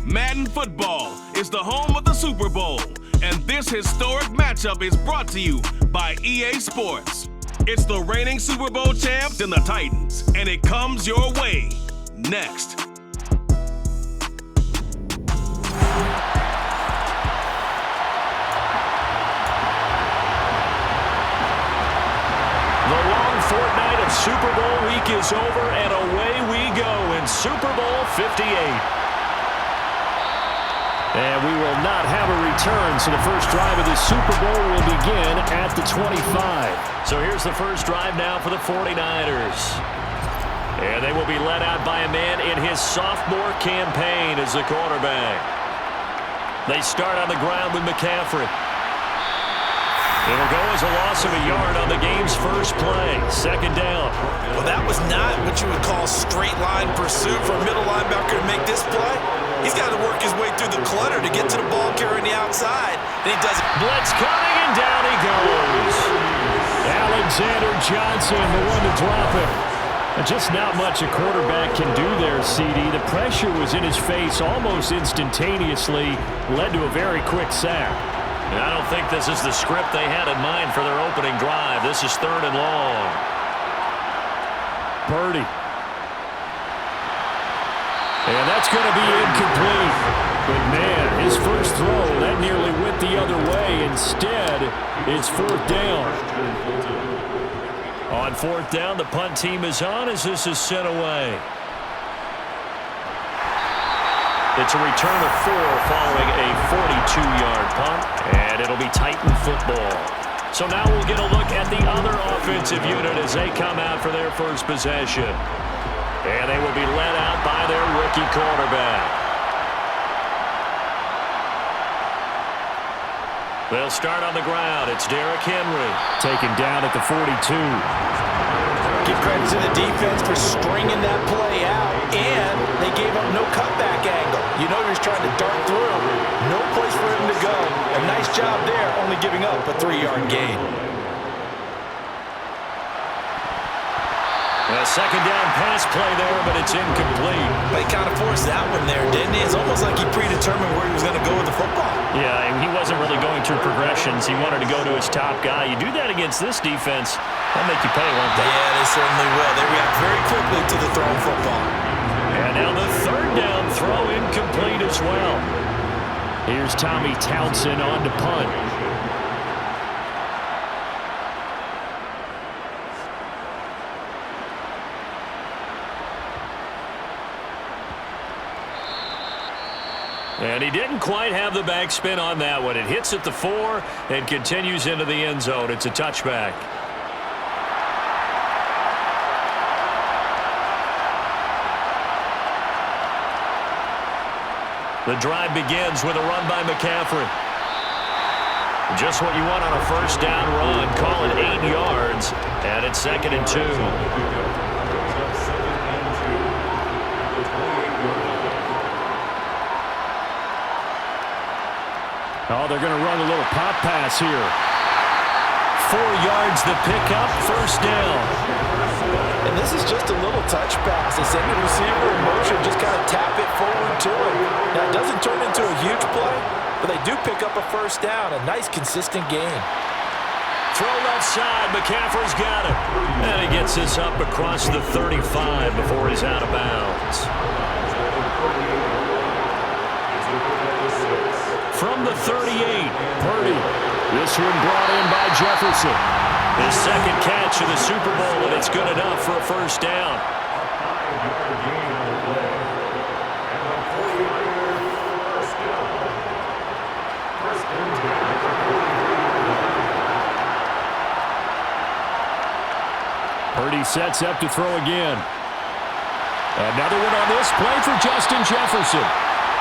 Madden Football is the home of the Super Bowl, and this historic matchup is brought to you by EA Sports. It's the reigning Super Bowl champs and the Titans, and it comes your way next. The long fortnight of Super Bowl week is over, and away we go in Super Bowl 58. And we will not have a return, so the first drive of the Super Bowl will begin at the 25. So here's the first drive now for the 49ers. And they will be led out by a man in his sophomore campaign as the quarterback. They start on the ground with McCaffrey. It'll go as a loss of a yard on the game's first play. Second down. Well, that was not what you would call straight line pursuit for a middle linebacker to make this play. He's got to work his way through the clutter to get to the ball carrier on the outside. And he does it. Blitz coming, and down he goes. Alexander Johnson, the one to drop him. Just not much a quarterback can do there, CD. The pressure was in his face almost instantaneously, led to a very quick sack. And I don't think this is the script they had in mind for their opening drive. This is 3rd and long. Purdy. And that's going to be incomplete. But, man, his first throw, that nearly went the other way. Instead, it's 4th down. On 4th down, the punt team is on as this is sent away. It's a return of 4 following a 42-yard punt, and it'll be Titan football. So now we'll get a look at the other offensive unit as they come out for their first possession. And they will be led out by their rookie quarterback. They'll start on the ground. It's Derrick Henry. Taken down at the 42. Give credit to the defense for stringing that play out, and they gave up no cutback angle. You know he was trying to dart through. No place for him to go. A nice job there, only giving up a 3-yard gain. A second down pass play there, but it's incomplete. They kind of forced that one there, didn't he? It's almost like he predetermined where he was going to go with the football. Yeah, and he wasn't really going through progressions. He wanted to go to his top guy. You do that against this defense, they'll make you pay, won't they? Yeah, they certainly will. They react very quickly to the thrown football. And now the 3rd down throw incomplete as well. Here's Tommy Townsend on to punt. And he didn't quite have the backspin on that one. It hits at the 4 and continues into the end zone. It's a touchback. The drive begins with a run by McCaffrey. Just what you want on a first down run. Call it 8 yards, and it's 2nd and 2. Oh, they're going to run a little pop pass here. 4 yards the pickup, first down. And this is just a little touch pass. They send the receiver in motion, just kind of tap it forward to him. Now, it doesn't turn into a huge play, but they do pick up a first down. A nice, consistent gain. Throw left side. McCaffrey's got it. And he gets this up across the 35 before he's out of bounds. From the 38, Purdy. This one brought in by Jefferson. His second catch of the Super Bowl, and it's good enough for a first down. Purdy sets up to throw again. Another one on this play for Justin Jefferson.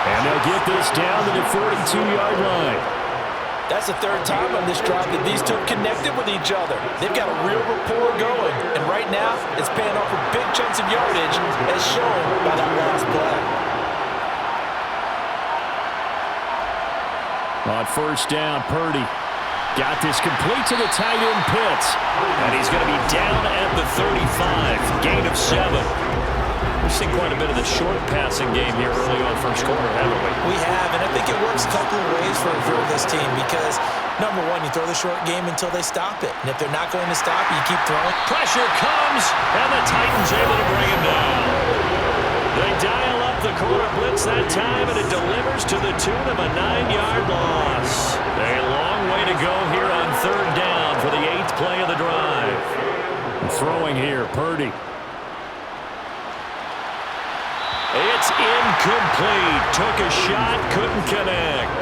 And they'll get this down to the 42-yard line. That's the 3rd time on this drive that these two have connected with each other. They've got a real rapport going. And right now, it's paying off for big chunks of yardage, as shown by that last play. On first down, Purdy got this complete to the tight end Pitts. And he's going to be down at the 35. Gain of 7. We've seen quite a bit of the short passing game here early on first quarter, haven't we? We have, and I think it works a couple of ways for this team because, number one, you throw the short game until they stop it. And if they're not going to stop it, you keep throwing. Pressure comes, and the Titans able to bring him down. They dial up the corner blitz that time, and it delivers to the tune of a 9-yard loss. A long way to go here on third down for the 8th play of the drive. Throwing here, Purdy. It's incomplete. Took a shot, couldn't connect.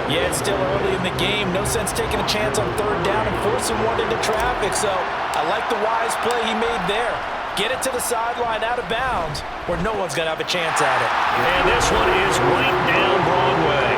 Yeah, it's still early in the game. No sense taking a chance on third down and forcing one into traffic. So I like the wise play he made there. Get it to the sideline out of bounds where no one's going to have a chance at it. And this one is right down Broadway.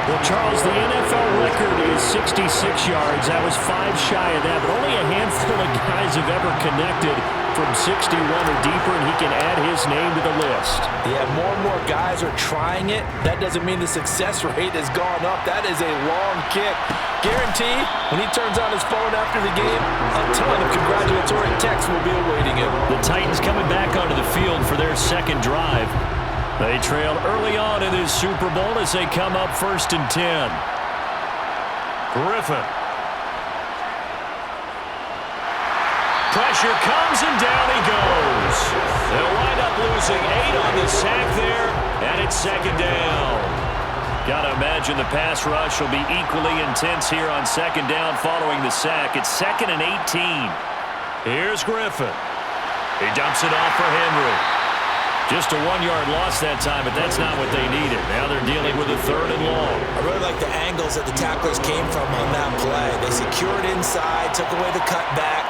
Well, Charles, the NFL record is 66 yards. That was 5 shy of that, but only a handful of guys have ever connected from 61 or deeper, and he can add his name to the list. Yeah, more and more guys are trying it. That doesn't mean the success rate has gone up. That is a long kick. Guaranteed, when he turns on his phone after the game, a ton of congratulatory texts will be awaiting him. The Titans coming back onto the field for their second drive. They trailed early on in this Super Bowl as they come up 1st and 10. Griffin. Pressure comes and down he goes. They'll wind up losing 8 on the sack there, and it's 2nd down. Got to imagine the pass rush will be equally intense here on 2nd down following the sack. It's 2nd and 18. Here's Griffin. He dumps it off for Henry. Just a 1-yard loss that time, but that's not what they needed. Now they're dealing with a 3rd and long. I really like the angles that the tacklers came from on that play. They secured inside, took away the cutback.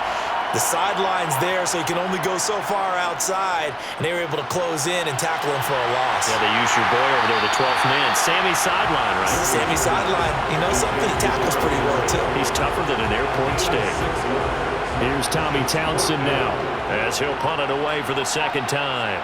The sideline's there, so you can only go so far outside, and they were able to close in and tackle him for a loss. Yeah, they used your boy over there, the 12th man. Sammy Sideline, right? Sammy Sideline. You know something? He tackles pretty well, too. He's tougher than an airport steak. Here's Tommy Townsend now, as he'll punt it away for the 2nd time.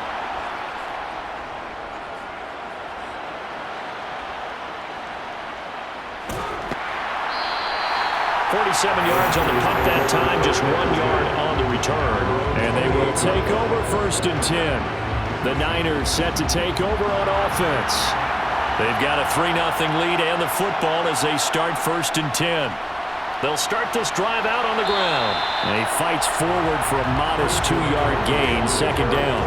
47 yards on the punt that time, just 1 yard on the return. And they will take over 1st and 10. The Niners set to take over on offense. They've got a 3-0 lead and the football as they start 1st and 10. They'll start this drive out on the ground. And he fights forward for a modest 2-yard gain, 2nd down.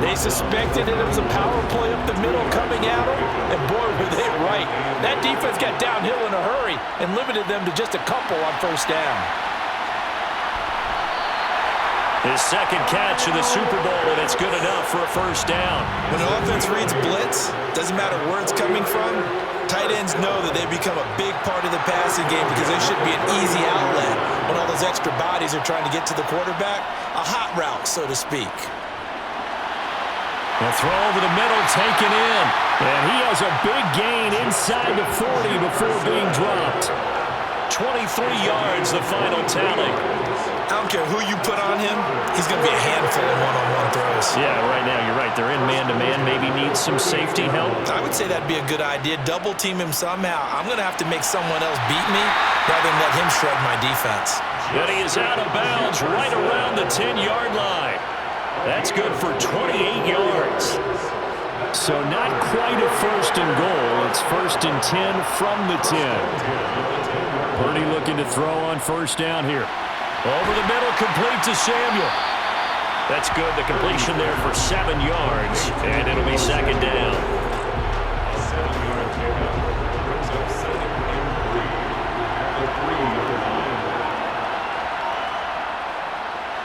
They suspected that it was a power play up the middle coming at them, and boy, were they right. That defense got downhill in a hurry and limited them to just a couple on 1st down. His 2nd catch of the Super Bowl, and it's good enough for a 1st down. When an offense reads blitz, doesn't matter where it's coming from, tight ends know that they become a big part of the passing game because they should be an easy outlet when all those extra bodies are trying to get to the quarterback. A hot route, so to speak. The throw over the middle, taken in. And he has a big gain inside the 40 before being dropped. 23 yards, the final tally. I don't care who you put on him, he's going to be a handful of one-on-one throws. Yeah, right now, you're right. They're in man-to-man, maybe needs some safety help. I would say that'd be a good idea. Double team him somehow. I'm going to have to make someone else beat me rather than let him shred my defense. And he is out of bounds right around the 10-yard line. That's good for 28 yards. So not quite a 1st and goal. It's 1st and 10 from the 10. Purdy looking to throw on 1st down here. Over the middle, complete to Samuel. That's good. The completion there for 7 yards, and it'll be 2nd down.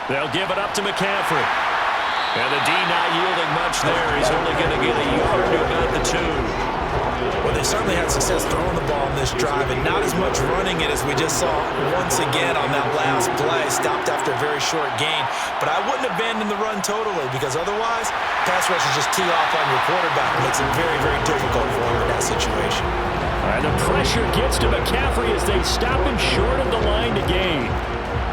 They'll give it up to McCaffrey. And the D not yielding much there. He's only going to get a yard to about the 2. Well, they certainly had success throwing the ball in this drive, and not as much running it as we just saw once again on that last play. Stopped after a very short gain. But I wouldn't abandon the run totally, because otherwise, pass rush is just tee off on your quarterback. It makes it very, very difficult for him in that situation. And the pressure gets to McCaffrey as they stop him short of the line to gain.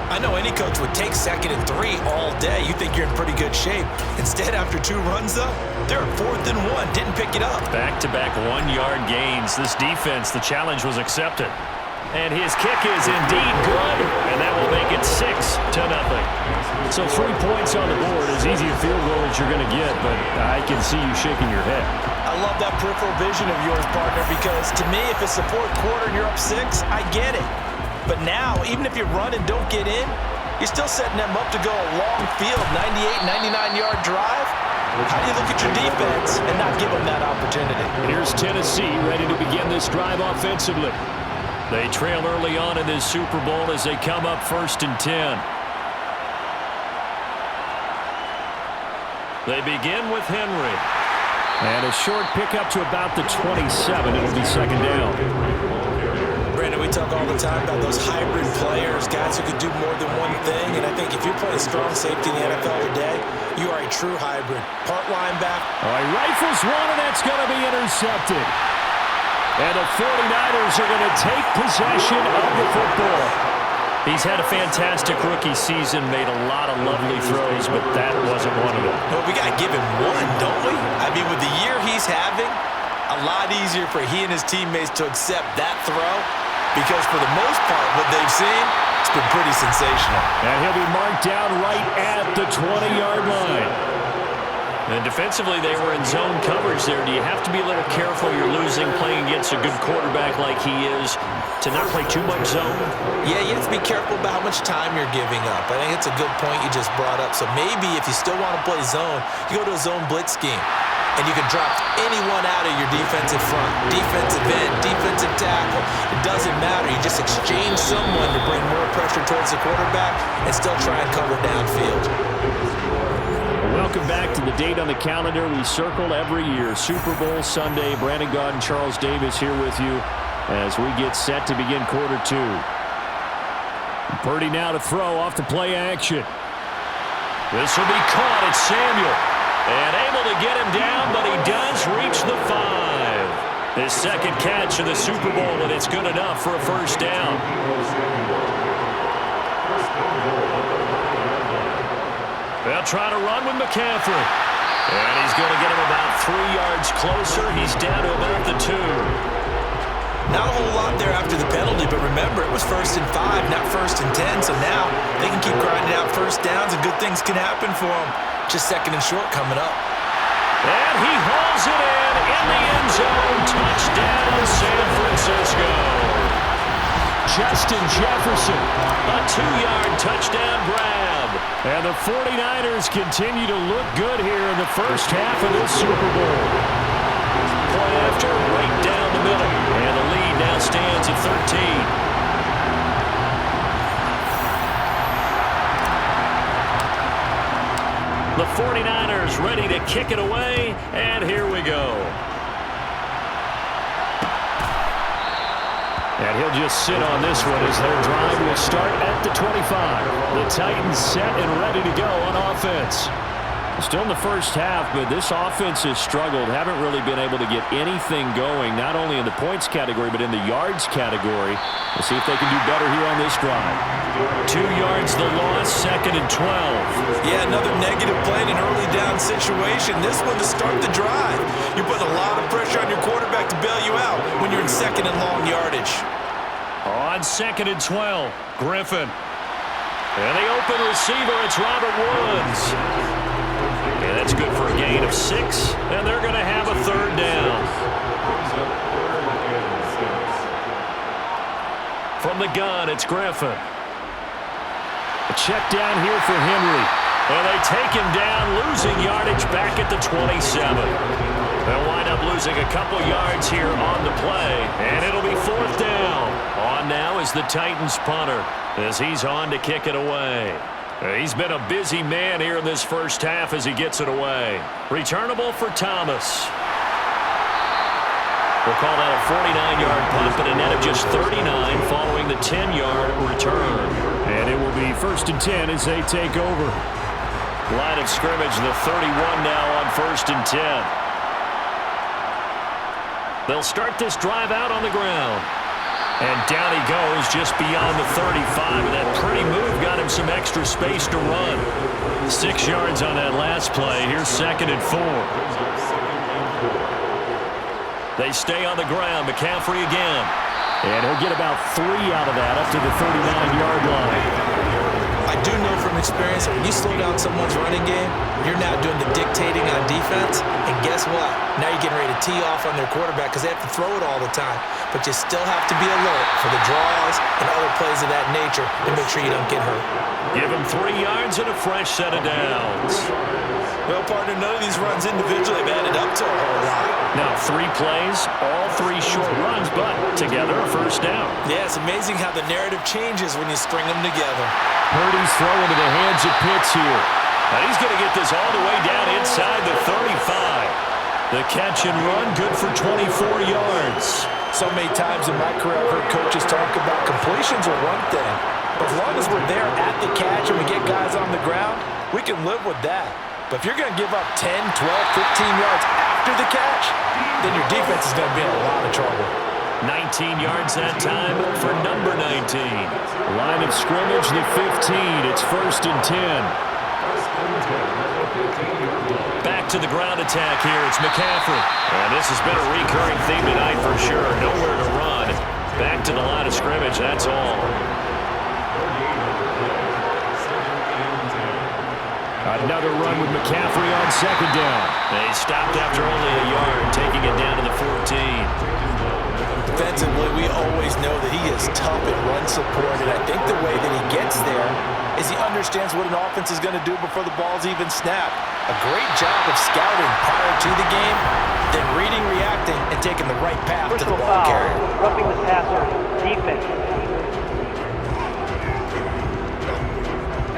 I know any coach would take 2nd and 3 all day. You think you're in pretty good shape. Instead, after 2 runs, though, they're at 4th and 1. Didn't pick it up. Back-to-back 1-yard gains. This defense, the challenge was accepted. And his kick is indeed good, and that will make it 6-0. So 3 points on the board as he easy a field goal as you're going to get, but I can see you shaking your head. I love that peripheral vision of yours, partner, because to me, if it's the fourth quarter and you're up 6, I get it. But now, even if you run and don't get in, you're still setting them up to go a long field, 98, 99-yard drive. How do you look at your defense and not give them that opportunity? Here's Tennessee ready to begin this drive offensively. They trail early on in this Super Bowl as they come up 1st and 10. They begin with Henry. And a short pickup to about the 27. It'll be 2nd down. Brandon, we talk all the time about those hybrid players, guys who could do more than one thing. And I think if you're playing strong safety in the NFL today, you are a true hybrid. Part linebacker. All right, rifles one, and that's going to be intercepted. And the 49ers are going to take possession of the football. He's had a fantastic rookie season, made a lot of lovely throws, but that wasn't one of them. Well, we got to give him one, don't we? I mean, with the year he's having, a lot easier for he and his teammates to accept that throw because for the most part, what they've seen, it's been pretty sensational. And he'll be marked down right at the 20-yard line. And defensively, they were in zone coverage there. Do you have to be a little careful? You're losing playing against a good quarterback like he is to not play too much zone? Yeah, you have to be careful about how much time you're giving up. I think it's a good point you just brought up. So maybe if you still want to play zone, you go to a zone blitz scheme. And you can drop anyone out of your defensive front. Defensive end, defensive tackle. It doesn't matter. You just exchange someone to bring more pressure towards the quarterback and still try and cover downfield. Welcome back to the date on the calendar we circle every year. Super Bowl Sunday. Brandon Gaudin and Charles Davis here with you as we get set to begin quarter 2. Purdy now to throw off the play action. This will be caught. It's Samuel. And able to get him down, but he does reach the 5. His second catch in the Super Bowl, and it's good enough for a 1st down. They'll try to run with McCaffrey. And he's going to get him about 3 yards closer. He's down to about the 2. Not a whole lot there after the penalty, but remember, it was 1st and 5, not 1st and 10. So now they can keep grinding out 1st downs, and good things can happen for them. Just 2nd and short coming up. And he hauls it in the end zone. Touchdown, San Francisco. Justin Jefferson. A 2-yard touchdown grab. And the 49ers continue to look good here in the first half of this Super Bowl. Play after, right down the middle. And the lead now stands at 13. The 49ers ready to kick it away, and here we go. And he'll just sit on this one as their drive will start at the 25. The Titans set and ready to go on offense. Still in the first half, but this offense has struggled. Haven't really been able to get anything going, not only in the points category, but in the yards category. We'll see if they can do better here on this drive. 2 yards the loss, 2nd and 12. Yeah, another negative play in an early down situation. This one to start the drive. You're putting a lot of pressure on your quarterback to bail you out when you're in 2nd and long yardage. On 2nd and 12, Griffin. And the open receiver, it's Robert Woods. And that's good for a gain of 6, and they're going to have a 3rd down. From the gun, it's Griffin. A check down here for Henry. And they take him down, losing yardage back at the 27. They'll wind up losing a couple yards here on the play, and it'll be 4th down. On now is the Titans punter as he's on to kick it away. He's been a busy man here in this first half as he gets it away. Returnable for Thomas. We'll call that a 49-yard punt, but a net of just 39 following the 10-yard return. And it will be 1st and 10 as they take over. Line of scrimmage, the 31 now on 1st and 10. They'll start this drive out on the ground. And down he goes just beyond the 35. And that pretty move got him some extra space to run. 6 yards on that last play. Here's 2nd and 4. They stay on the ground. McCaffrey again. And he'll get about 3 out of that up to the 39-yard line. I do know from experience that when you slow down someone's running game, you're now doing the dictating on defense, and guess what? Now you're getting ready to tee off on their quarterback because they have to throw it all the time. But you still have to be alert for the draws and other plays of that nature to make sure you don't get hurt. Give him 3 yards and a fresh set of downs. Well, partner, none of these runs individually have added up to a whole lot. Now 3 plays, all 3 short runs, but together a first down. Yeah, it's amazing how the narrative changes when you string them together. Purdy's throwing into the hands of Pitts here. And he's going to get this all the way down inside the 35. The catch and run, good for 24 yards. So many times in my career, I've heard coaches talk about completions are one thing. But as long as we're there at the catch and we get guys on the ground, we can live with that. But if you're going to give up 10, 12, 15 yards after the catch, then your defense is going to be in a lot of trouble. 19 yards that time for number 19. Line of scrimmage, the 15. It's 1st and 10. Back to the ground attack here. It's McCaffrey. And this has been a recurring theme tonight for sure. Nowhere to run. Back to the line of scrimmage, that's all. Another run with McCaffrey on 2nd down. They stopped after only a yard, taking it down to the 14. Defensively, we always know that he is tough at run support, and I think the way that he gets there is he understands what an offense is going to do before the ball's even snapped. A great job of scouting prior to the game, then reading, reacting, and taking the right path to the ball carrier. Roughing the passer, defense.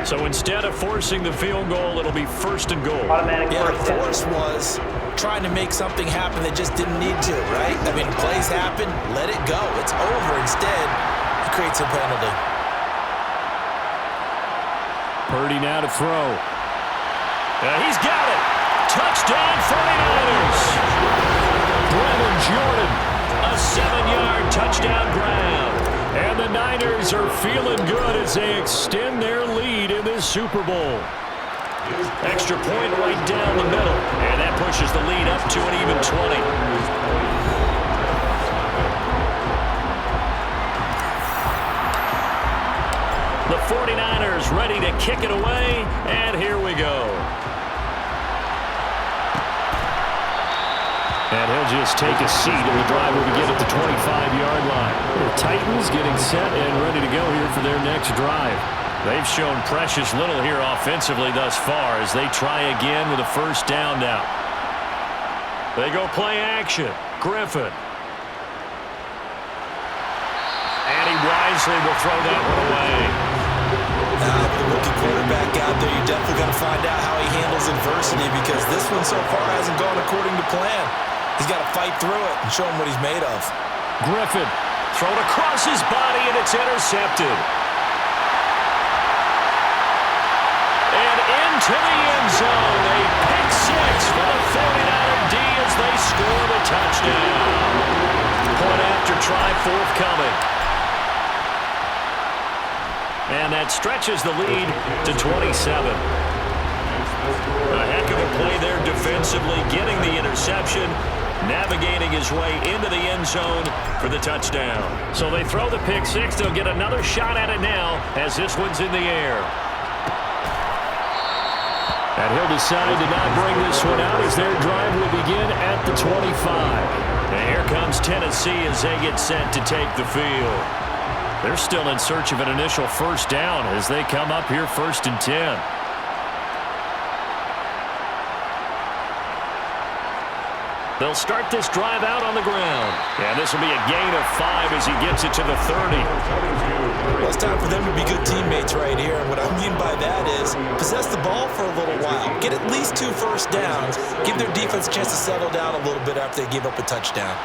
So instead of forcing the field goal, it'll be 1st and goal. Automatic Yeah, the first down. force was trying to make something happen that just didn't need to, right? I mean, plays happen, let it go. It's over. Instead, he creates a penalty. Purdy now to throw. He's got it. Touchdown 49ers. Brevin Jordan. A 7-yard touchdown grab. And the Niners are feeling good as they extend their lead in this Super Bowl. Extra point right down the middle. And that pushes the lead up to an even 20. The 49ers ready to kick it away. And here we go. And he'll just take a seat, and the drive will begin at the 25-yard line. The Titans getting set and ready to go here for their next drive. They've shown precious little here offensively thus far as they try again with a first down now. They go play action. Griffin. And he wisely will throw that one away. With a rookie quarterback out there, you definitely got to find out how he handles adversity because this one so far hasn't gone according to plan. He's got to fight through it and show him what he's made of. Griffin. Thrown across his body, and it's intercepted. And into the end zone. A pick six for the 49er D as they score the touchdown. Point after try forthcoming. And that stretches the lead to 27. A heck of a play there defensively, getting the interception, navigating his way into the end zone for the touchdown. So they throw the pick six. They'll get another shot at it now as this one's in the air. And he'll decide to not bring this one out as their drive will begin at the 25. And here comes Tennessee as they get set to take the field. They're still in search of an initial first down as they come up here 1st and 10. They'll start this drive out on the ground. And this will be a gain of 5 as he gets it to the 30. Well, it's time for them to be good teammates right here. And what I mean by that is possess the ball for a little while. Get at least 2 first downs. Give their defense a chance to settle down a little bit after they give up a touchdown.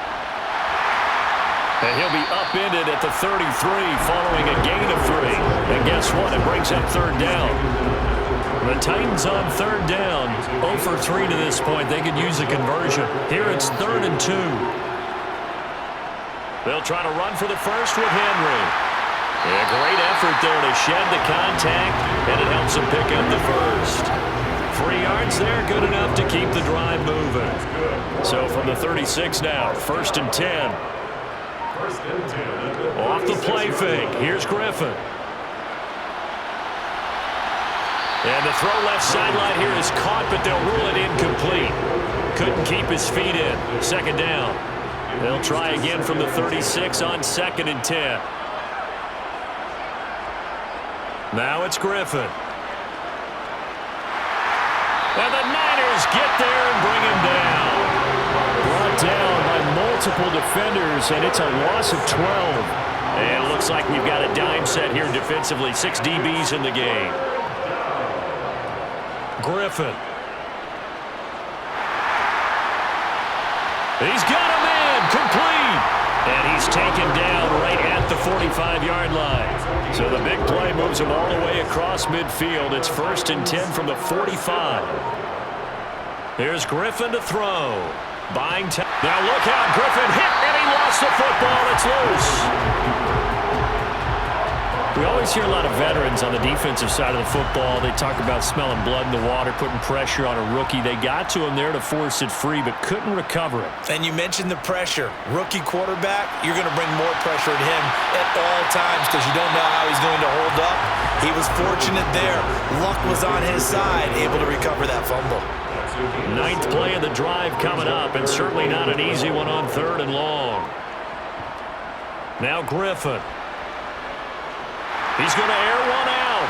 And he'll be upended at the 33 following a gain of 3. And guess what? It brings up 3rd down. The Titans on 3rd down. 0 for 3 to this point. They could use a conversion. Here it's 3rd and 2. They'll try to run for the first with Henry. A great effort there to shed the contact, and it helps him pick up the first. 3 yards there, good enough to keep the drive moving. So from the 36 now, 1st and 10. Off the play fake. Here's Griffin. And the throw left sideline here is caught, but they'll rule it incomplete. Couldn't keep his feet in. Second down. They'll try again from the 36 on 2nd and 10. Now it's Griffin. And the Niners get there and bring him down. Brought down by multiple defenders, and it's a loss of 12. And it looks like we've got a dime set here defensively. 6 DBs in the game. Griffin. He's got a man complete. And he's taken down right at the 45-yard line. So the big play moves him all the way across midfield. It's 1st and 10 from the 45. Here's Griffin to throw. Buying time. Now look out. Griffin hit, and he lost the football. It's loose. We always hear a lot of veterans on the defensive side of the football. They talk about smelling blood in the water, putting pressure on a rookie. They got to him there to force it free, but couldn't recover it. And you mentioned the pressure. Rookie quarterback, you're going to bring more pressure at him at all times because you don't know how he's going to hold up. He was fortunate there. Luck was on his side, able to recover that fumble. 9th play of the drive coming up, and certainly not an easy one on 3rd and long. Now Griffin. He's going to air one out.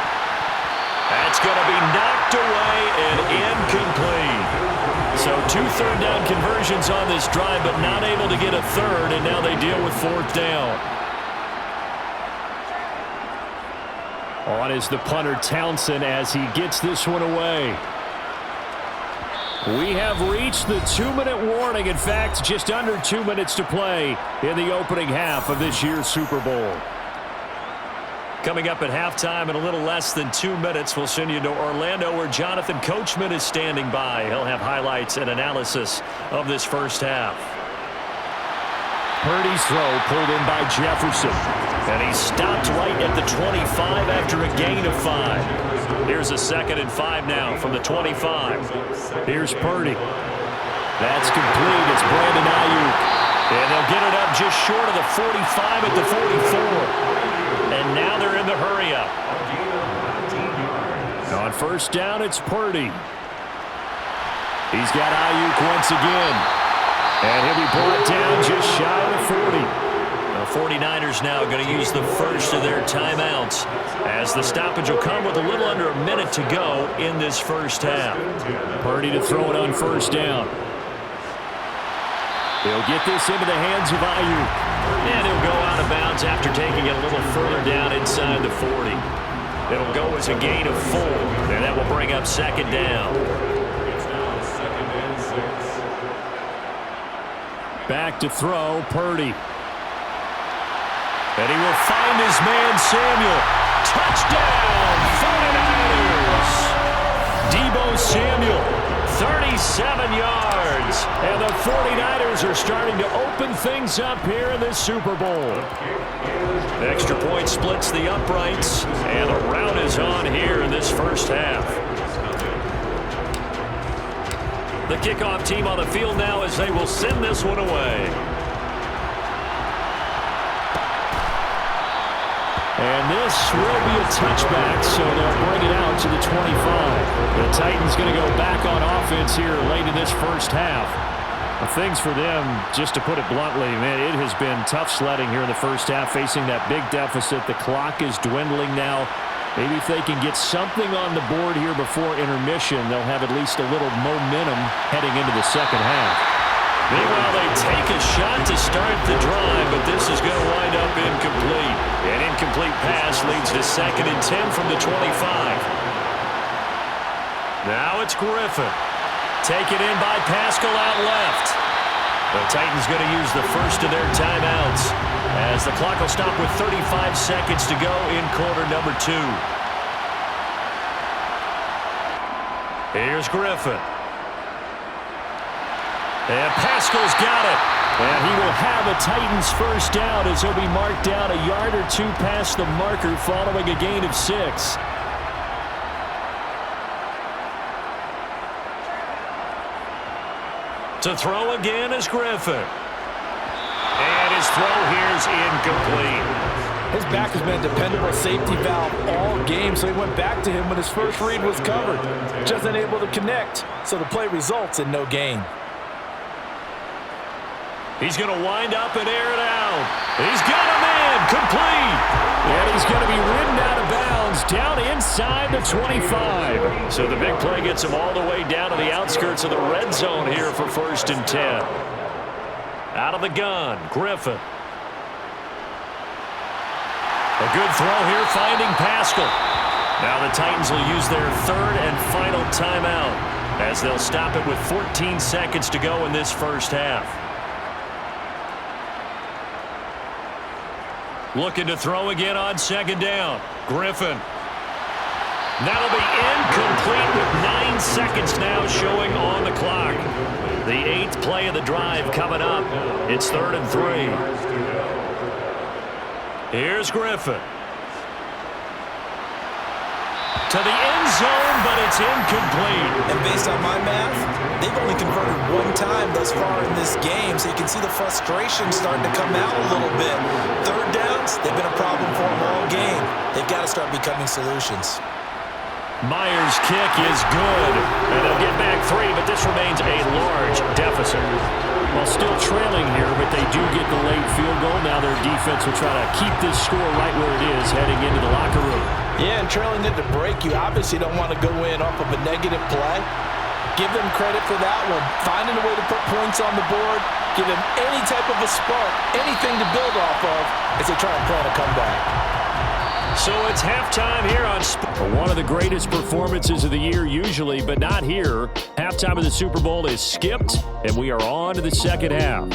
That's going to be knocked away and incomplete. So 2 third-down conversions on this drive, but not able to get a third, and now they deal with 4th down. On is the punter Townsend as he gets this one away. We have reached the 2-minute warning. In fact, just under 2 minutes to play in the opening half of this year's Super Bowl. Coming up at halftime in a little less than 2 minutes, we'll send you to Orlando where Jonathan Coachman is standing by. He'll have highlights and analysis of this first half. Purdy's throw pulled in by Jefferson. And he stopped right at the 25 after a gain of 5. Here's a 2nd and 5 now from the 25. Here's Purdy. That's complete. It's Brandon Ayuk. And they'll get it up just short of the 45 at the 44. And now they're in the hurry-up. On 1st down, it's Purdy. He's got Ayuk once again. And he'll be brought down just shy of the 40. The 49ers now going to use the first of their timeouts as the stoppage will come with a little under a minute to go in this first half. Purdy to throw it on 1st down. He'll get this into the hands of Ayuk. And he'll go out of bounds after taking it a little further down inside the 40. It'll go as a gain of 4, and that will bring up 2nd down. Back to throw, Purdy. And he will find his man, Samuel. Touchdown, 49ers! Deebo Samuel. 37 yards. And the 49ers are starting to open things up here in this Super Bowl. Extra point splits the uprights, and the rout is on here in this first half. The kickoff team on the field now as they will send this one away. And this will be a touchback, so they'll bring it out to the 25. The Titans going to go back on offense here late in this first half. Things for them, just to put it bluntly, man, it has been tough sledding here in the first half, facing that big deficit. The clock is dwindling now. Maybe if they can get something on the board here before intermission, they'll have at least a little momentum heading into the second half. Meanwhile, they take a shot to start the drive, but this is going to wind up incomplete. An incomplete pass leads to 2nd and 10 from the 25. Now it's Griffin. Taken in by Pascal out left. The Titans going to use the first of their timeouts as the clock will stop with 35 seconds to go in quarter number 2. Here's Griffin. And Pascal's got it. And he will have a Titans first down as he'll be marked down a yard or 2 past the marker following a gain of 6. To throw again is Griffin. And his throw here is incomplete. His back has been a dependable safety valve all game, so he went back to him when his first read was covered. Just unable to connect, so the play results in no gain. He's going to wind up and air it out. He's got a man, complete. And he's going to be ridden out of bounds down inside the 25. So the big play gets him all the way down to the outskirts of the red zone here for 1st and 10. Out of the gun, Griffin. A good throw here, finding Pascal. Now the Titans will use their 3rd and final timeout as they'll stop it with 14 seconds to go in this first half. Looking to throw again on 2nd down. Griffin. That'll be incomplete with 9 seconds now showing on the clock. The 8th play of the drive coming up. It's 3rd and 3. Here's Griffin. To the end zone, but it's incomplete. And based on my math, they've only converted 1 time thus far in this game, so you can see the frustration starting to come out a little bit. 3rd downs, they've been a problem for them all game. They've got to start becoming solutions. Myers' kick is good. And they'll get back 3, but this remains a large deficit. Well, still trailing here, but they do get the late field goal. Now their defense will try to keep this score right where it is heading into the locker room. Yeah, and trailing it to break, you obviously don't want to go in off of a negative play. Give them credit for that one. Finding a way to put points on the board, give them any type of a spark, anything to build off of as they try and plan a comeback. So it's halftime here on one of the greatest performances of the year usually, but not here. Halftime of the Super Bowl is skipped, and we are on to the second half.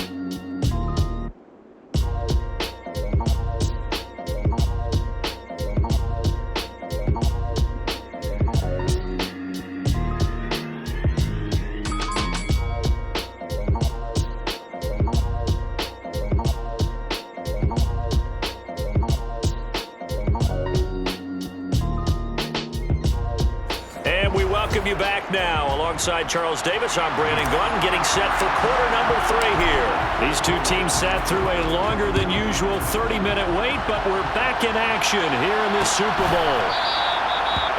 You back now alongside Charles Davis. I'm Brandon Gunn getting set for quarter number 3 here. These two teams sat through a longer than usual 30-minute wait, but we're back in action here in this Super Bowl.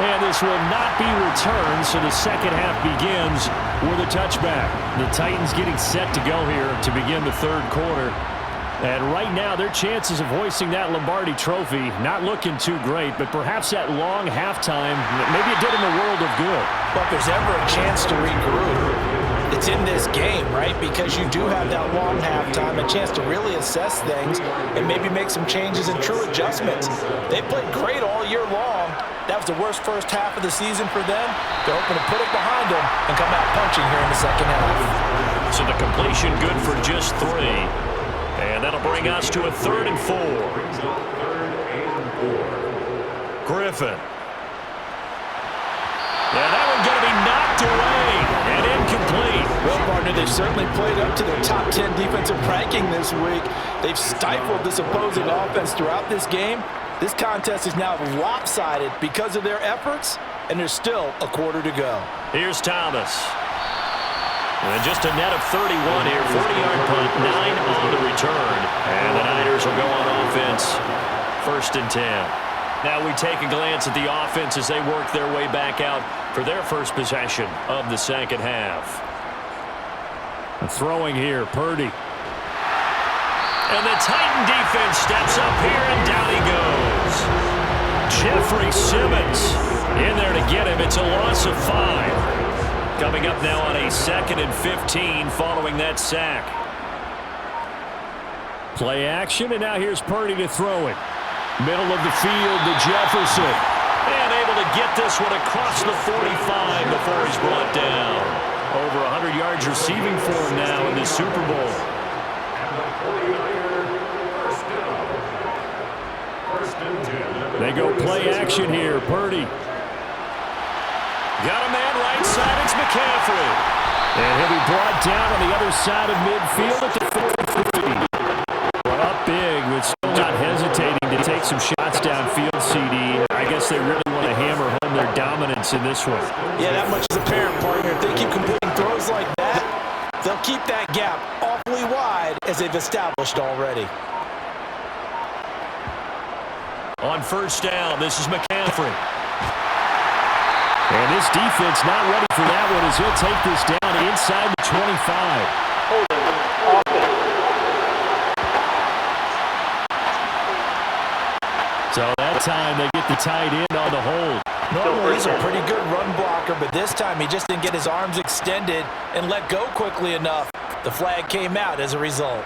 And this will not be returned, so the second half begins with a touchback. The Titans getting set to go here to begin the 3rd quarter. And right now, their chances of hoisting that Lombardi trophy not looking too great, but perhaps that long halftime, maybe it did them a world of good. But if there's ever a chance to regroup, it's in this game, right? Because you do have that long halftime, a chance to really assess things and maybe make some changes and true adjustments. They played great all year long. That was the worst first half of the season for them. They're hoping to put it behind them and come out punching here in the second half. So the completion good for just 3. And that'll bring us to a 3rd and 4. Griffin. Yeah, that one's going to be knocked away and incomplete. Well, partner, they've certainly played up to their top 10 defensive ranking this week. They've stifled this opposing offense throughout this game. This contest is now lopsided because of their efforts, and there's still a quarter to go. Here's Thomas. And just a net of 31 here, 40-yard punt, 9 on the return. And the Niners will go on offense, 1st and 10. Now we take a glance at the offense as they work their way back out for their first possession of the second half. Throwing here, Purdy. And the Titan defense steps up here, and down he goes. Jeffrey Simmons in there to get him. It's a loss of 5. Coming up now on a 2nd and 15 following that sack. Play action, and now here's Purdy to throw it. Middle of the field to Jefferson. And able to get this one across the 45 before he's brought down. Over 100 yards receiving for him now in the Super Bowl. They go play action here, Purdy. Got a man right side, it's McCaffrey. And he'll be brought down on the other side of midfield at the 50. Brought up big with still not hesitating to take some shots downfield, CD. I guess they really want to hammer home their dominance in this one. Yeah, that much is apparent, partner. If they keep completing throws like that, they'll keep that gap awfully wide as they've established already. On first down, this is McCaffrey. And this defense not ready for that one as he'll take this down inside the 25. So that time they get the tight end on the hold. Normally he's a pretty good run blocker, but this time he just didn't get his arms extended and let go quickly enough. The flag came out as a result.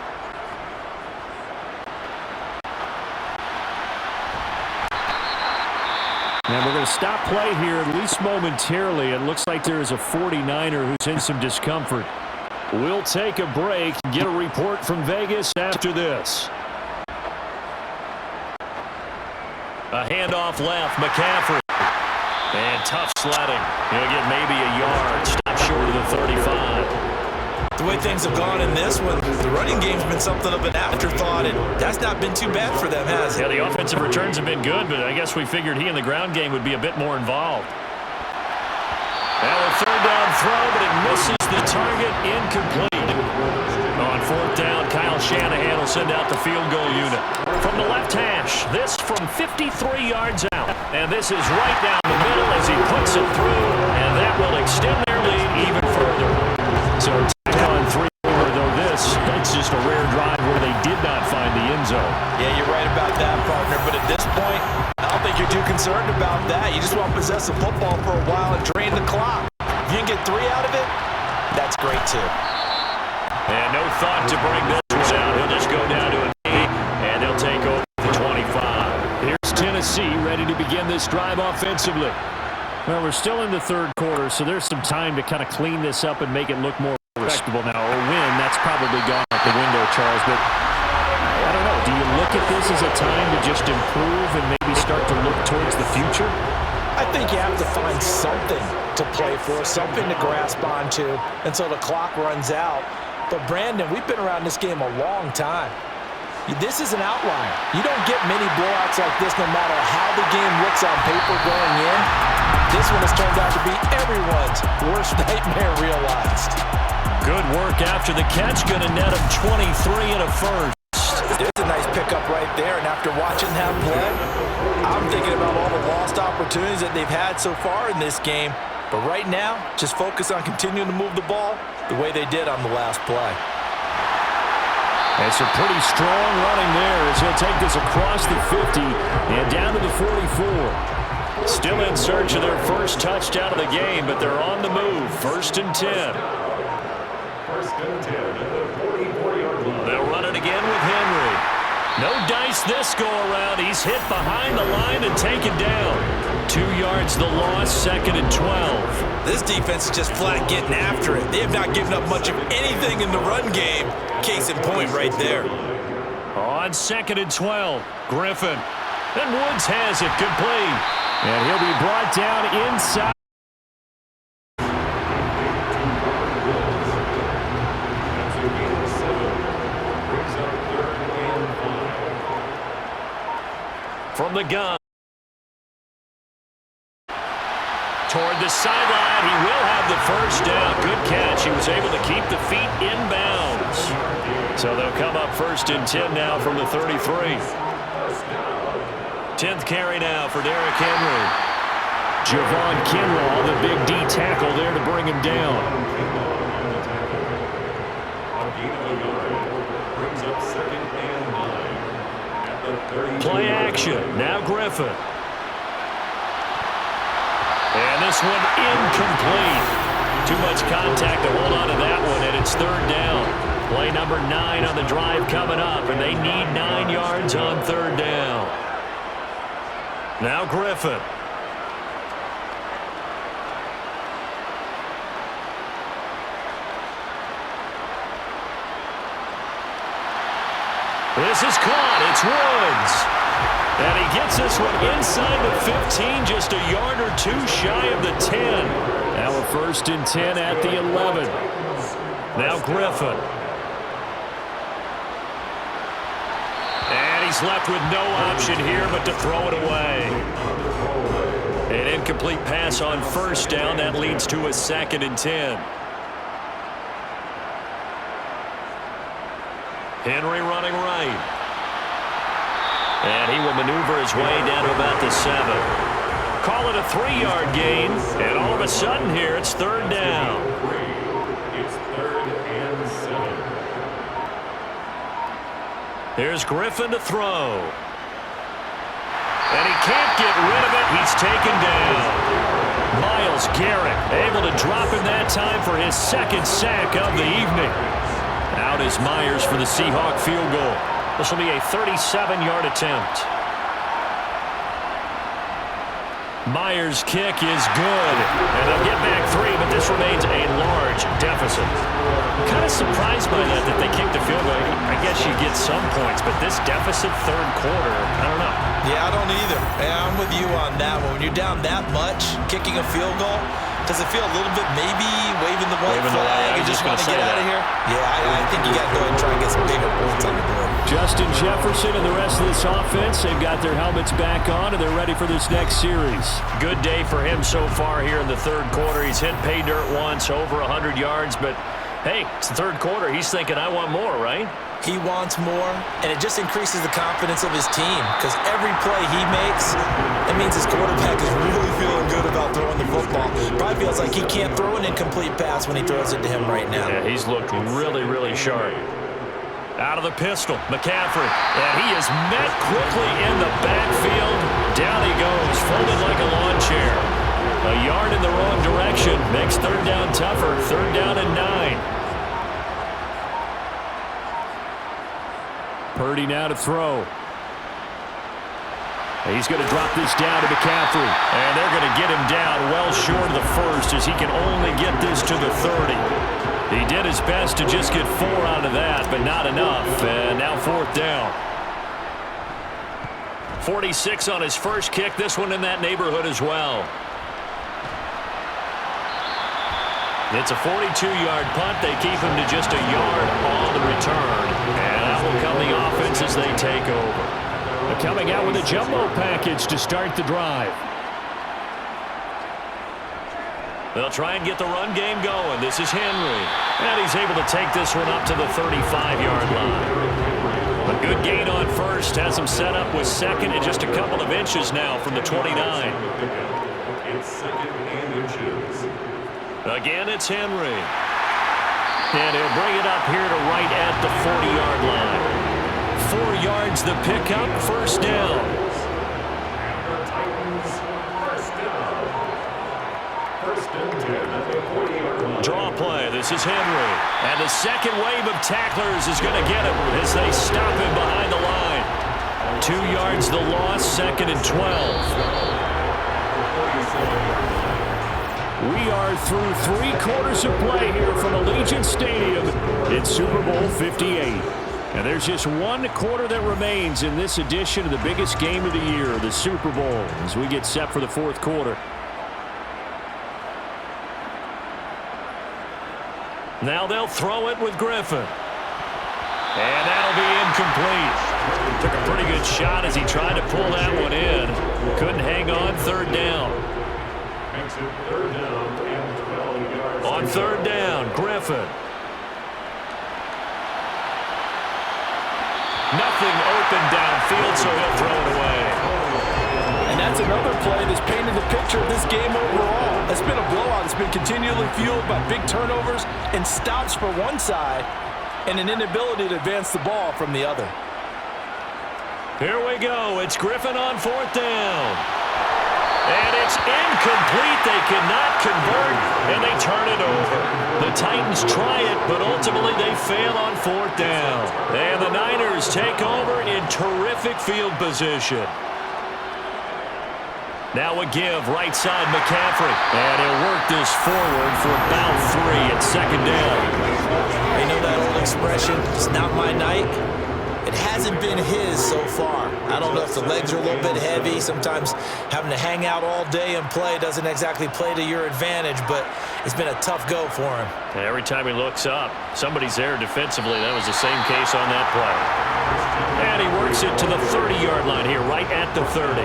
And we're going to stop play here, at least momentarily. It looks like there is a 49er who's in some discomfort. We'll take a break and get a report from Vegas after this. A handoff left, McCaffrey. And tough sledding. He'll get maybe a yard. Stop short of the 35. The way things have gone in this one, the running game's been something of an afterthought, and that's not been too bad for them, has it? Yeah, the offensive returns have been good, but I guess we figured he in the ground game would be a bit more involved. Now a third down throw, but it misses the target, incomplete. On fourth down, Kyle Shanahan will send out the field goal unit. From the left hash, this from 53 yards out. And this is right down the middle as he puts it through, and that will extend their lead even further. So tack on 3 more, though it's just a rare drive where they did not find the end zone. Yeah, you're right about that, partner, but at this point, I don't think you're too concerned about that. You just want to possess the football for a while and drain the clock. If you can get 3 out of it, that's great too. And no thought to bring this one out. He'll just go down to a knee, and they'll take over the 25. Here's Tennessee ready to begin this drive offensively. Well, we're still in the third quarter, so there's some time to kind of clean this up and make it look more respectable now. A win, that's probably gone out the window, Charles, but I don't know. Do you look at this as a time to just improve and maybe start to look towards the future? I think you have to find something to play for, something to grasp onto until the clock runs out. But, Brandon, we've been around this game a long time. This is an outlier. You don't get many blowouts like this no matter how the game looks on paper going in. This one has turned out to be everyone's worst nightmare realized. Good work after the catch. Going to net him 23 and a first. There's a nice pickup right there, and after watching him play, I'm thinking about all the lost opportunities that they've had so far in this game. But right now, just focus on continuing to move the ball the way they did on the last play. And some pretty strong running there as he'll take this across the 50 and down to the 44. Still in search of their first touchdown of the game, but they're on the move. First and 10. They'll run it again with Henry. No dice this go around. He's hit behind the line and taken down. 2 yards the loss, second and 12. This defense is just flat getting after it. They have not given up much of anything in the run game. Case in point right there. On second and 12, Griffin. And Woods has it complete. And he'll be brought down inside. From the gun. Toward the sideline, he will have the first down. Good catch. He was able to keep the feet inbounds. So they'll come up first and 10 now from the 33. 10th carry now for Derrick Henry. Javon Kinlaw, the big D tackle there to bring him down. Play action. Now Griffin. And this one incomplete. Too much contact to hold on to that one, and it's third down. Play number 9 on the drive coming up, and they need 9 yards on third down. Now Griffin. This is caught. It's Woods. And he gets this one inside the 15, just a yard or 2 shy of the 10. Now a first and 10 at the 11. Now Griffin. And he's left with no option here but to throw it away. An incomplete pass on first down. That leads to a second and 10. Henry running right. And he will maneuver his way down to about the 7. Call it a 3-yard gain, and all of a sudden here, it's third down. It's 3rd and 7. Here's Griffin to throw. And he can't get rid of it. He's taken down. Myles Garrett able to drop him that time for his 2nd sack of the evening. Out is Myers for the Seahawk field goal. This will be a 37-yard attempt. Myers' kick is good. And they'll get back 3, but this remains a large deficit. Kind of surprised by that they kicked the field goal. I guess you get some points, but this deficit 3rd quarter, I don't know. Yeah, I don't either. Yeah, I'm with you on that one. When you're down that much, kicking a field goal, does it feel a little bit maybe waving the white flag and just want to get out of here? Yeah, I think you got to go ahead and try and get some bigger points on the board. Justin Jefferson and the rest of this offense, they've got their helmets back on, and they're ready for this next series. Good day for him so far here in the 3rd quarter. He's hit pay dirt once, over 100 yards, but hey, it's the 3rd quarter. He's thinking, I want more, right? He wants more, and it just increases the confidence of his team because every play he makes, that means his quarterback is really feeling good about throwing the football. Probably feels like he can't throw an incomplete pass when he throws it to him right now. Yeah, he's looked really, really sharp. Out of the pistol, McCaffrey, and he is met quickly in the backfield. Down he goes, folded like a lawn chair. A yard in the wrong direction makes 3rd down tougher. 3rd down and 9. Purdy now to throw. He's going to drop this down to McCaffrey. And they're going to get him down well short of the 1st as he can only get this to the 30. He did his best to just get 4 out of that, but not enough. And now 4th down. 46 on his first kick. This one in that neighborhood as well. It's a 42-yard punt. They keep him to just a yard on the return. And that will come the offense as they take over. They're coming out with a jumbo package to start the drive. They'll try and get the run game going. This is Henry. And he's able to take this one up to the 35-yard line. A good gain on 1st. Has him set up with 2nd and just a couple of inches now from the 29. It's 2nd and inches. Again, it's Henry. And he'll bring it up here to right at the 40-yard line. 4 yards the pickup, 1st down. Draw play. This is Henry. And the 2nd wave of tacklers is going to get him as they stop him behind the line. 2 yards the loss, 2nd and 12. We are through 3 quarters of play here from Allegiant Stadium. It's Super Bowl 58. And there's just 1 quarter that remains in this edition of the biggest game of the year, the Super Bowl, as we get set for the 4th quarter. Now they'll throw it with Griffin. And that'll be incomplete. Took a pretty good shot as he tried to pull that one in. Couldn't hang on. 3rd down. On 3rd down, Griffin. Nothing open downfield, so he'll throw it away. And that's another play that's painted the picture of this game overall. It's been a blowout. It's been continually fueled by big turnovers and stops for one side and an inability to advance the ball from the other. Here we go. It's Griffin on 4th down. And it's incomplete. They cannot convert, and they turn it over. The Titans try it, but ultimately they fail on 4th down. And the Niners take over in terrific field position. Now a give, right side McCaffrey. And he'll work this forward for about 3 at 2nd down. You know that old expression, it's not my night? It hasn't been his so far. I don't know if the legs are a little bit heavy. Sometimes having to hang out all day and play doesn't exactly play to your advantage, but it's been a tough go for him. And every time he looks up, somebody's there defensively. That was the same case on that play. And he works it to the 30-yard line here, right at the 30.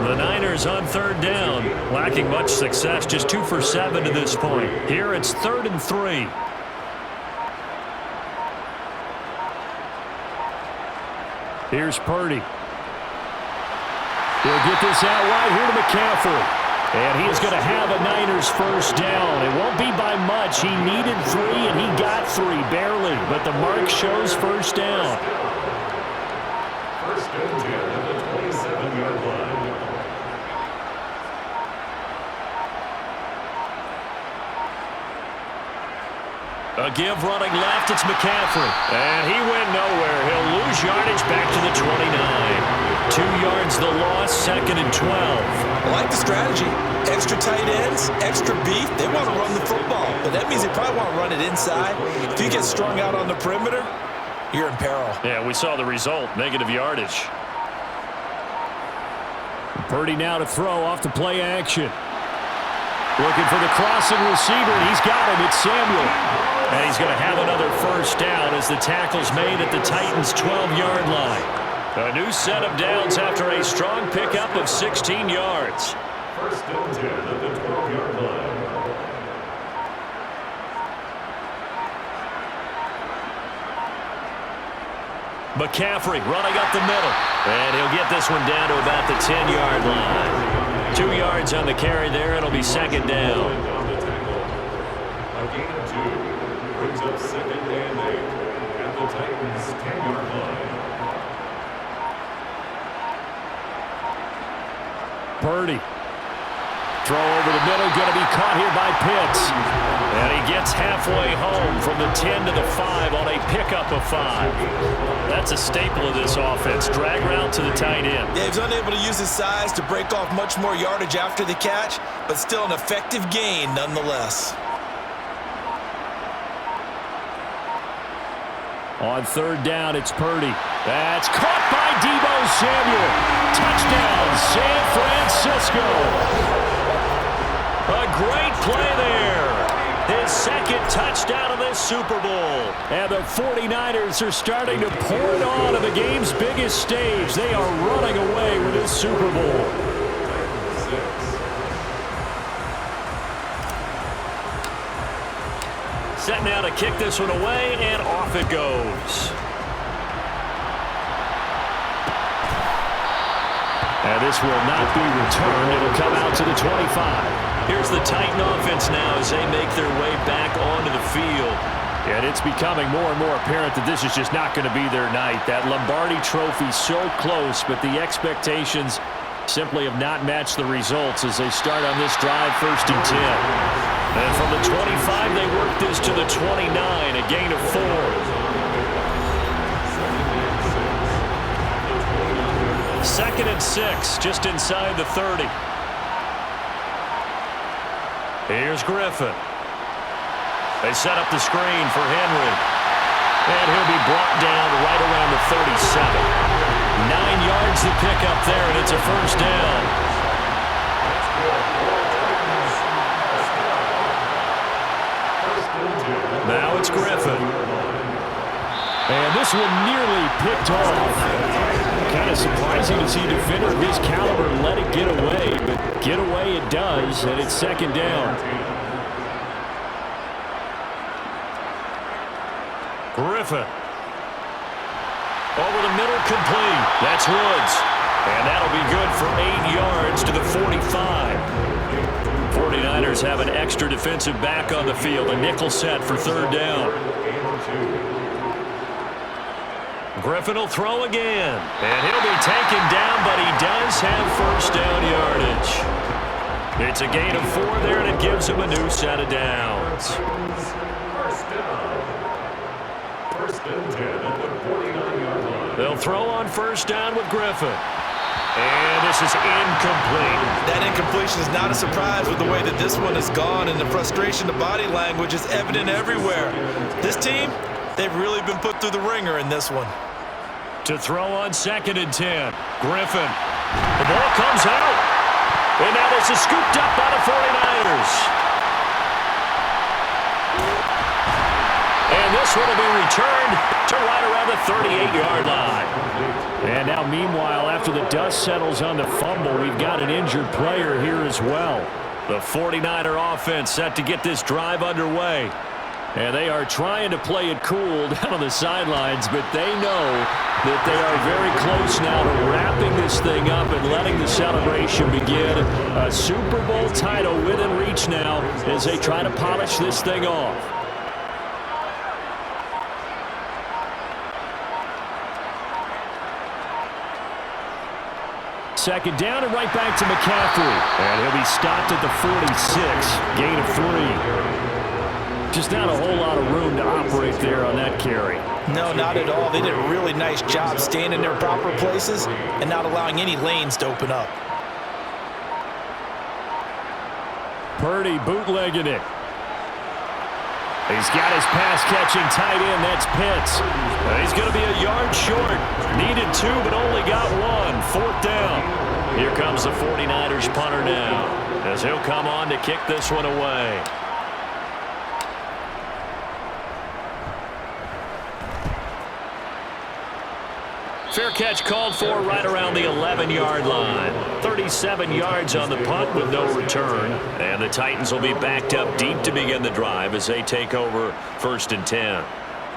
The Niners on 3rd down, lacking much success, just 2 for 7 to this point. Here it's 3rd and 3. Here's Purdy. He'll get this out wide here to McCaffrey. And he is going to have a Niners first down. It won't be by much. He needed 3, and he got 3, barely. But the mark shows first down. First and 10 at the 27-yard line. A give running left, it's McCaffrey. And he went nowhere. He'll lose yardage back to the 29. 2 yards the loss, 2nd and 12. I like the strategy. Extra tight ends, extra beef. They want to run the football, but that means they probably want to run it inside. If you get strung out on the perimeter, you're in peril. Yeah, we saw the result, negative yardage. Purdy now to throw off the play action. Looking for the crossing receiver, and he's got him. It's Samuel. And he's going to have another first down as the tackle's made at the Titans' 12-yard line. A new set of downs after a strong pickup of 16 yards. First and 10 at the 12-yard line. McCaffrey running up the middle. And he'll get this one down to about the 10-yard line. 2 yards on the carry there. It'll be second down. A gain of 2 brings up 2nd and 8 at the Titans' 10-yard line. Purdy. Throw over the middle, going to be caught here by Pitts. And he gets halfway home from the 10 to the 5 on a pickup of 5. That's a staple of this offense. Drag route to the tight end. Yeah, he's unable to use his size to break off much more yardage after the catch, but still an effective gain nonetheless. On third down, it's Purdy. That's caught by Deebo Samuel. Touchdown, San Francisco. A great play there. His second touchdown of this Super Bowl. And the 49ers are starting to pour it on the game's biggest stage. They are running away with this Super Bowl. Set now to kick this one away, and off it goes. And this will not be returned. It'll come out to the 25. Here's the Titan offense now as they make their way back onto the field. And it's becoming more and more apparent that this is just not going to be their night. That Lombardi trophy so close, but the expectations simply have not matched the results as they start on this drive, 1st and 10. And from the 25, they work this to the 29, a gain of 4. Second and 6, just inside the 30. Here's Griffin. They set up the screen for Henry. And he'll be brought down right around the 37. 9 yards to pick up there, and it's a first down. Now it's Griffin. And this one nearly picked off. Kind of surprising to see a defender of his caliber let it get away, but get away it does, and it's second down. Griffin. Over the middle, complete. That's Woods. And that'll be good for 8 yards to the 45. 49ers have an extra defensive back on the field. A nickel set for third down. Griffin will throw again. And he'll be taken down, but he does have first down yardage. It's a gain of 4 there, and it gives him a new set of downs. First and 10 at the 49-yard line. They'll throw on first down with Griffin. And this is incomplete. That incompletion is not a surprise with the way that this one has gone, and the frustration, the body language is evident everywhere. This team, they've really been put through the ringer in this one. To throw on 2nd and 10. Griffin. The ball comes out. And now this is scooped up by the 49ers. And this one will be returned to right around the 38-yard line. And now, meanwhile, after the dust settles on the fumble, we've got an injured player here as well. The 49er offense set to get this drive underway. And they are trying to play it cool down on the sidelines, but they know that they are very close now to wrapping this thing up and letting the celebration begin. A Super Bowl title within reach now as they try to polish this thing off. Second down and right back to McCaffrey. And he'll be stopped at the 46. Gain of 3. Just not a whole lot of room to operate there on that carry. No, not at all. They did a really nice job staying in their proper places and not allowing any lanes to open up. Purdy bootlegging it. He's got his pass-catching tight end. That's Pitts. He's going to be a yard short. Needed 2, but only got 1. Fourth down. Here comes the 49ers punter now, as he'll come on to kick this one away. Fair catch called for right around the 11-yard line. 37 yards on the punt with no return. And the Titans will be backed up deep to begin the drive as they take over 1st and 10.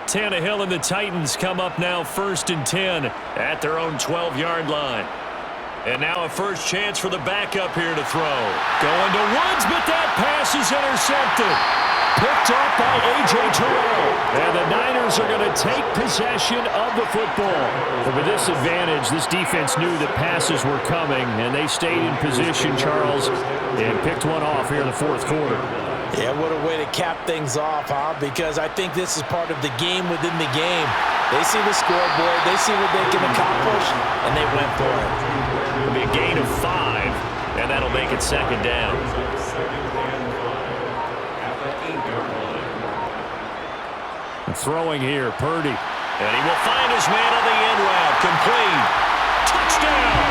Tannehill and the Titans come up now 1st and 10 at their own 12-yard line. And now a first chance for the backup here to throw. Going to Woods, but that pass is intercepted. Picked up by A.J. Terrell. And the Niners are going to take possession of the football. But with this advantage, this defense knew that passes were coming, and they stayed in position, Charles, and picked one off here in the 4th quarter. Yeah, what a way to cap things off, huh? Because I think this is part of the game within the game. They see the scoreboard, they see what they can accomplish, and they went for it. It'll be a gain of 5, and that'll make it 2nd down. Throwing here, Purdy. And he will find his man on the end route. Complete. Touchdown!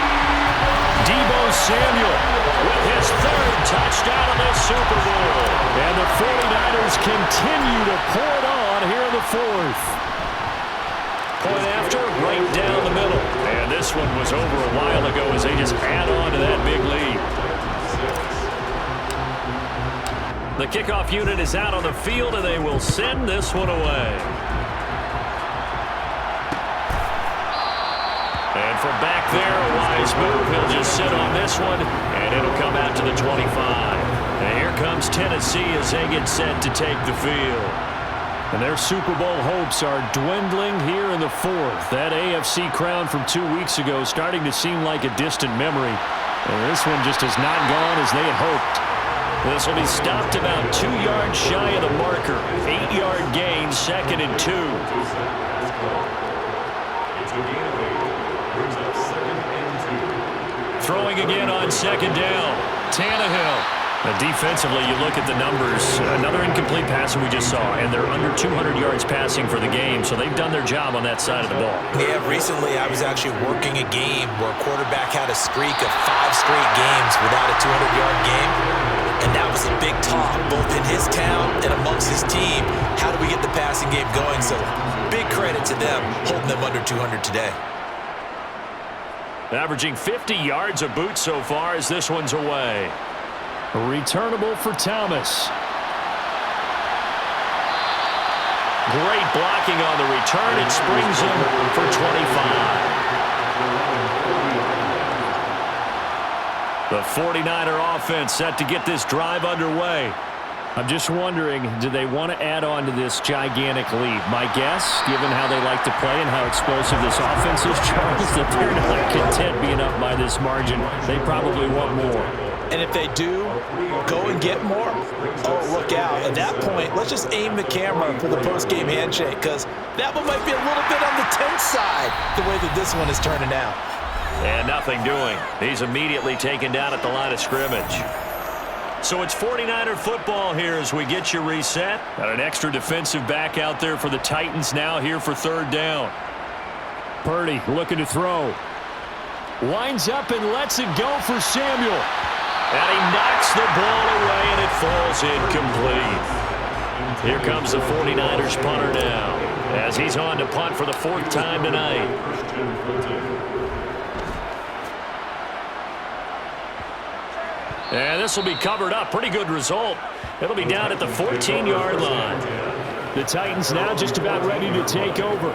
Deebo Samuel with his 3rd touchdown of this Super Bowl. And the 49ers continue to pour it on here in the 4th. Point after, right down the middle. And this one was over a while ago as they just add on to that big lead. The kickoff unit is out on the field, and they will send this one away. And from back there, a wise move. He'll just sit on this one, and it'll come out to the 25. And here comes Tennessee as they get set to take the field. And their Super Bowl hopes are dwindling here in the 4th. That AFC crown from 2 weeks ago starting to seem like a distant memory. And this one just has not gone as they had hoped. This will be stopped about 2 yards shy of the marker. 8-yard gain, 2nd and 2. Throwing again on 2nd down. Tannehill. Defensively, you look at the numbers. Another incomplete pass we just saw, and they're under 200 yards passing for the game, so they've done their job on that side of the ball. Yeah, recently I was actually working a game where a quarterback had a streak of 5 straight games without a 200-yard game, and that was a big talk, both in his town and amongst his team. How do we get the passing game going? So big credit to them, holding them under 200 today. Averaging 50 yards a boot so far as this one's away. Returnable for Thomas. Great blocking on the return. It springs him for 25. The 49er offense set to get this drive underway. I'm just wondering, do they want to add on to this gigantic lead? My guess, given how they like to play and how explosive this offense is, Charles, that they're not content being up by this margin. They probably want more. And if they do, go and get more. Oh, look out. At that point, let's just aim the camera for the post-game handshake, because that one might be a little bit on the tense side, the way that this one is turning out. And nothing doing. He's immediately taken down at the line of scrimmage. So it's 49er football here as we get you reset. Got an extra defensive back out there for the Titans now here for 3rd down. Purdy looking to throw. Winds up and lets it go for Samuel. And he knocks the ball away, and it falls incomplete. Here comes the 49ers punter now, as he's on to punt for the 4th time tonight. And this will be covered up. Pretty good result. It'll be down at the 14-yard line. The Titans now just about ready to take over.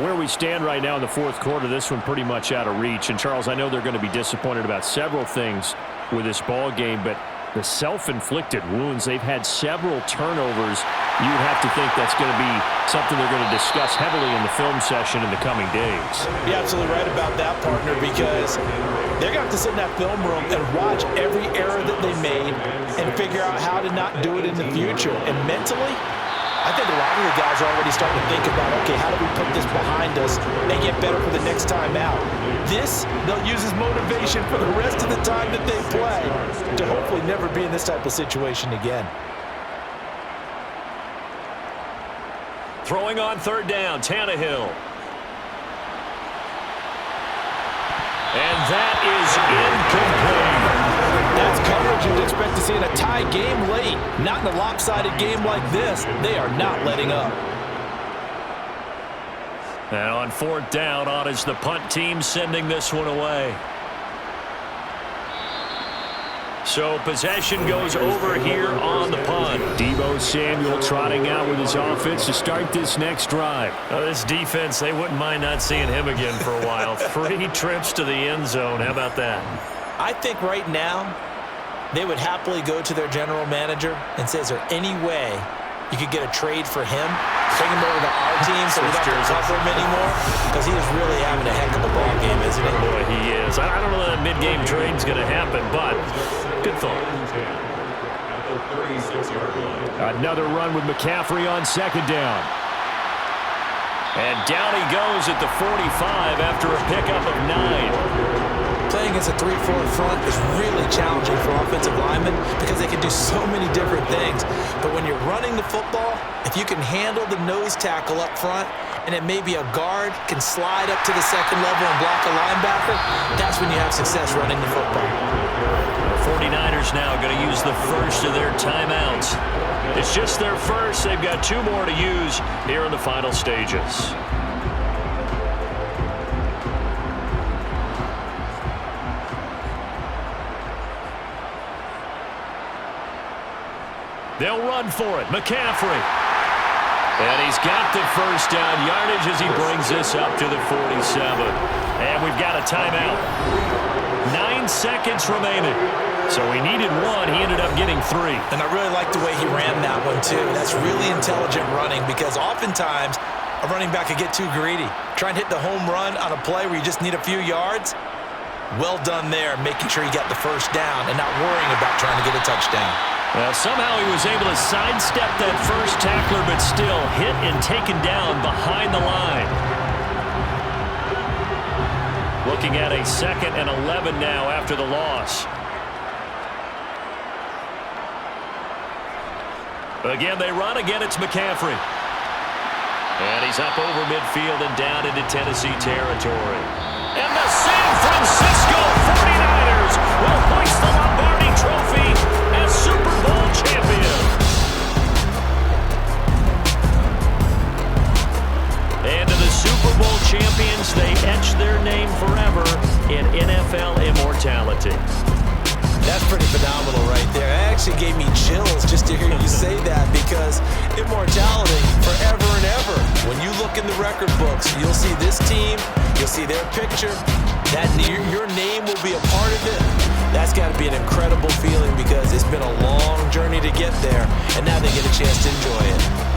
Where we stand right now in the fourth quarter, this one pretty much out of reach. And, Charles, I know they're going to be disappointed about several things with this ball game, but the self-inflicted wounds, they've had several turnovers. You would have to think that's going to be something they're going to discuss heavily in the film session in the coming days. You're absolutely right about that, partner, because they're going to have to sit in that film room and watch every error that they made and figure out how to not do it in the future. And mentally, I think a lot of the guys are already starting to think about, okay, how do we put this behind us and get better for the next time out? This, they'll use as motivation for the rest of the time that they play to hopefully never be in this type of situation again. Throwing on third down, Tannehill. And that is incomplete. That's coverage you'd expect to see in a tie game late. Not in a lopsided game like this. They are not letting up. And on fourth down, on is the punt team sending this one away. So possession goes over here on the punt. Deebo Samuel trotting out with his offense to start this next drive. This defense, they wouldn't mind not seeing him again for a while. 3 trips to the end zone. How about that? I think right now they would happily go to their general manager and say, is there any way you could get a trade for him? Bring him over to our team so we don't have to cover him anymore? Because he is really having a heck of a ball game, isn't he? Boy, he is. I don't know that mid-game trade's going to happen, but good thought. At the 36-yard line. Another run with McCaffrey on second down. And down he goes at the 45 after a pickup of 9. Playing against a 3-4 front is really challenging for offensive linemen because they can do so many different things. But when you're running the football, if you can handle the nose tackle up front and it may be a guard can slide up to the second level and block a linebacker, that's when you have success running the football. The 49ers now going to use the first of their timeouts. It's just their first. They've got 2 more to use here in the final stages. They'll run for it. McCaffrey. And he's got the first down yardage as he brings this up to the 47. And we've got a timeout. 9 seconds remaining. So he needed 1. He ended up getting 3. And I really like the way he ran that one, too. That's really intelligent running because oftentimes a running back could get too greedy. Try and hit the home run on a play where you just need a few yards. Well done there, making sure you got the first down and not worrying about trying to get a touchdown. Well, somehow he was able to sidestep that first tackler, but still hit and taken down behind the line. Looking at a 2nd and 11 now after the loss. Again, they run. Again, it's McCaffrey. And he's up over midfield and down into Tennessee territory. And the San Francisco 49ers will hoist the Lombardi Trophy as Super Bowl champion. And to the Super Bowl champions, they etch their name forever in NFL immortality. That's pretty phenomenal right there. It actually gave me chills just to hear you say that because immortality forever and ever. When you look in the record books, you'll see this team, you'll see their picture, that your name will be a part of it. That's got to be an incredible feeling because it's been a long journey to get there, and now they get a chance to enjoy it.